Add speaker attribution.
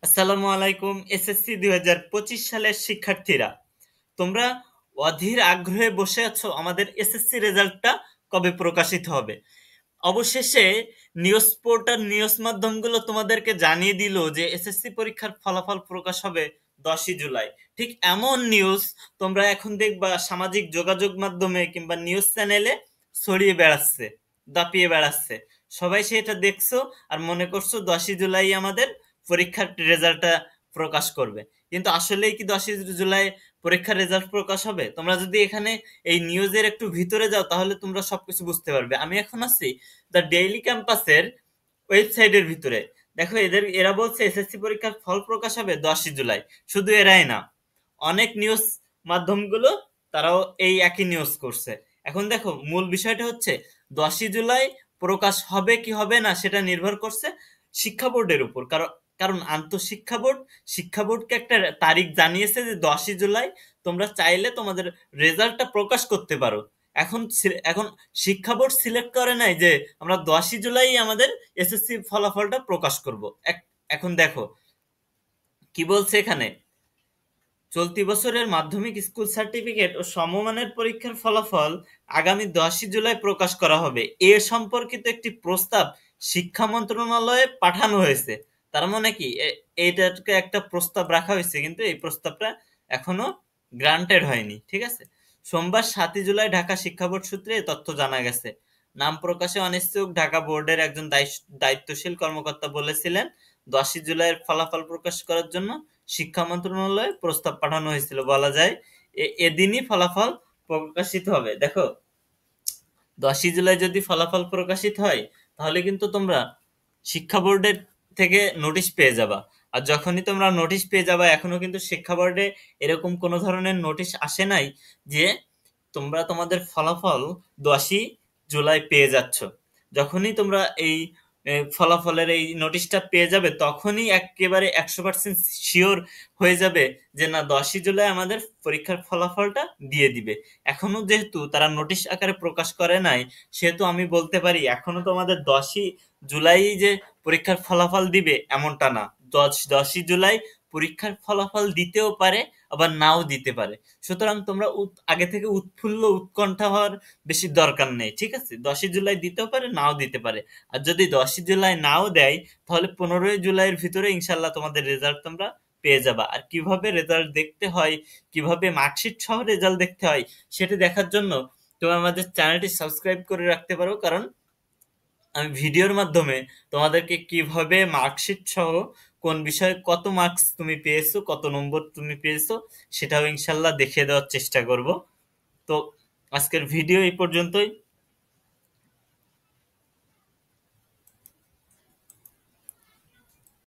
Speaker 1: আসসালামু আলাইকুম। এসএসসি 2025 সালের শিক্ষার্থীরা, তোমরা অধীর আগ্রহে বসে আছো আমাদের এসএসসি রেজাল্টটা কবে প্রকাশিত হবে। অবশেষে নিউজ পোর্টাল নিউজ মাধ্যমগুলো তোমাদেরকে জানিয়ে দিল যে এসএসসি পরীক্ষার ফলাফল প্রকাশ হবে 10ই জুলাই। ঠিক এমন নিউজ তোমরা এখন দেখবা সামাজিক যোগাযোগ মাধ্যমে কিংবা নিউজ চ্যানেলে ছড়িয়ে বেড়াচ্ছে, দাপিয়ে বেড়াচ্ছে। সবাই সেটা দেখছো আর মনে করছো 10ই জুলাই আমাদের পরীক্ষার রেজাল্টটা প্রকাশ করবে। কিন্তু আসলেই কি 10ই জুলাই পরীক্ষার রেজাল্ট প্রকাশ হবে? তোমরা যদি এখানে এই নিউজের একটু ভিতরে যাও তাহলে তোমরা সবকিছু বুঝতে পারবে। আমি এখন আছি দ্য ডেইলি ক্যাম্পাসের ওয়েবসাইটের ভিতরে। দেখো, এরা বলছে এসএসসি পরীক্ষার ফল প্রকাশ হবে 10ই জুলাই। শুধু এরাই না, অনেক নিউজ মাধ্যমগুলো তারাও এই একই নিউজ করছে। এখন দেখো, মূল বিষয়টা হচ্ছে 10ই জুলাই প্রকাশ হবে কি হবে না সেটা নির্ভর করছে শিক্ষা বোর্ডের উপর। কারণ কারণ শিক্ষা বোর্ডকে একটা তারিখ জানিয়েছে যে 10ই জুলাই তোমরা চাইলে তোমাদের রেজাল্টটা প্রকাশ করতে পারো। এখন শিক্ষা বোর্ড সিলেক্ট করে নাই যে আমরা 10ই জুলাই আমাদের এসএসসি ফলাফলটা প্রকাশ করব। এখন দেখো কি বলছে এখানে। চলতি বছরের মাধ্যমিক স্কুল সার্টিফিকেট ও সমমানের পরীক্ষার ফলাফল আগামী 10ই জুলাই প্রকাশ করা হবে, এ সম্পর্কিত একটি প্রস্তাব শিক্ষা মন্ত্রণালয়ে পাঠানো হয়েছে। তার মানে কি, এইটাকে একটা প্রস্তাব রাখা হয়েছে, কিন্তু এই প্রস্তাবটা এখনো গ্রান্টেড হয়নি। ঠিক আছে। সোমবার 7ই জুলাই ঢাকা শিক্ষা বোর্ড সূত্রে এ তথ্য জানা গেছে। নাম প্রকাশে অনিচ্ছুক ঢাকা বোর্ডের একজন দায়িত্বশীল কর্মকর্তা বলেছিলেন, 10ই জুলাইয়ের ফলাফল প্রকাশ করার জন্য শিক্ষা মন্ত্রণালয়ে প্রস্তাব পাঠানো হয়েছিল। বলা যায় এদিনই ফলাফল প্রকাশিত হবে। দেখো, 10ই জুলাই যদি ফলাফল প্রকাশিত হয় তাহলে কিন্তু তোমরা শিক্ষা বোর্ডের থেকে নোটিশ পেয়ে যাবা। আর যখনই তোমরা নোটিশ পেয়ে যাবা, এখনো কিন্তু শিক্ষা বোর্ডে এরকম কোনো ধরনের নোটিশ আসে নাই যে তোমরা তোমাদের ফলাফল 10ই জুলাই পেয়ে যাচ্ছ। যখনই তোমরা এই ফলাফলের এই নোটিশটা পেয়ে যাবে তখনই একেবারে 100% শিওর হয়ে যাবে যে না, 10ই জুলাই আমাদের পরীক্ষার ফলাফলটা দিয়ে দিবে। এখনো যেহেতু তারা নোটিশ আকারে প্রকাশ করে নাই, সেহেতু আমি বলতে পারি এখনো তো আমাদের 10ই জুলাই যে পরীক্ষার ফলাফল দিবে এমনটা না। 10ই জুলাই পরীক্ষার ফলাফল দিতেও পারে, আবার নাও দিতে পারে। সুতরাং তোমরা আগে থেকে উৎফুল্ল উৎকণ্ঠা হওয়ার বেশি দরকার নেই। ঠিক আছে, 10ই জুলাই দিতেও পারে, নাও দিতে পারে। আর যদি 10ই জুলাই নাও দেয় তাহলে 15ই জুলাইয়ের ভিতরে ইনশাল্লাহ তোমাদের রেজাল্ট তোমরা পেয়ে যাবা। আর কিভাবে রেজাল্ট দেখতে হয়, কিভাবে মার্কশিট সহ রেজাল্ট দেখতে হয়, সেটা দেখার জন্য তুমি আমাদের চ্যানেলটি সাবস্ক্রাইব করে রাখতে পারো। কারণ আমি ভিডিওর মাধ্যমে তোমাদেরকে কিভাবে মার্কশিট সহ কোন বিষয়ে কত মার্কস তুমি পেয়েছো, কত নম্বর তুমি পেয়েছো, সেটাও ইনশাল্লাহ দেখিয়ে দেওয়ার চেষ্টা করব। তো আজকের ভিডিও এই পর্যন্তই।